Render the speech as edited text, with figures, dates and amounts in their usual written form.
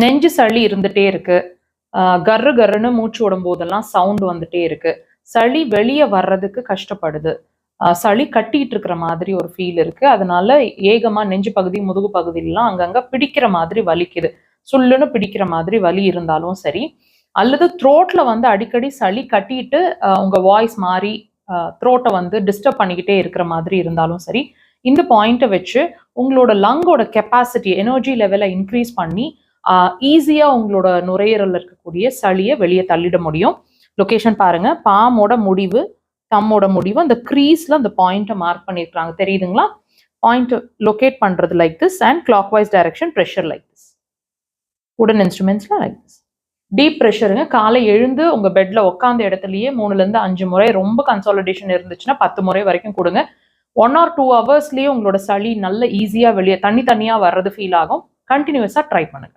நெஞ்சு சளி இருந்துட்டே இருக்கு, கர்ரு கர்ருன்னு மூச்சு விடும் போதெல்லாம் சவுண்ட் வந்துட்டே இருக்கு, சளி வெளியே வர்றதுக்கு கஷ்டப்படுது, சளி கட்டிட்டு இருக்கிற மாதிரி ஒரு ஃபீல் இருக்கு, அதனால ஏகமா நெஞ்சு பகுதி முதுகு பகுதியிலாம் அங்கங்க பிடிக்கிற மாதிரி வலிக்குது, சுள்ளுன்னு பிடிக்கிற மாதிரி வலி இருந்தாலும் சரி, அல்லது த்ரோட்ல வந்து அடிக்கடி சளி கட்டிட்டு உங்க வாய்ஸ் மாறி த்ரோட்டை வந்து டிஸ்டர்ப் பண்ணிக்கிட்டே இருக்கிற மாதிரி இருந்தாலும் சரி, இந்த பாயிண்ட்டை வச்சு உங்களோட லங்கோட கெப்பாசிட்டி எனர்ஜி லெவலை இன்க்ரீஸ் பண்ணி ஈஸியா உங்களோட நுரையீரல்ல இருக்கக்கூடிய சளியை வெளியே தள்ளிட முடியும். லொகேஷன் பாருங்க, பாமோட முடிவு தம்மோட முடிவு அந்த க்ரீஸ்ல அந்த பாயிண்ட்டை மார்க் பண்ணியிருக்காங்க, தெரியுதுங்களா? பாயிண்ட் லொகேட் பண்றது like this and clockwise direction pressure like this. உடன் இன்ஸ்ட்ருமெண்ட்ஸ்ல லைக் திஸ். டீப் ப்ரெஷருங்க. காலை எழுந்து உங்க பெட்ல உட்காந்த இடத்துலயே 3ல இருந்து 5 முறை, ரொம்ப கன்சாலிடேஷன் இருந்துச்சுன்னா 10 முறை வரைக்கும் கொடுங்க. 1 or 2 ஹவர்ஸ்லயே உங்களோட சளி நல்ல ஈஸியா வெளியே தனியா வர்றது ஃபீல் ஆகும். கண்டினியூஸா ட்ரை பண்ணுங்க.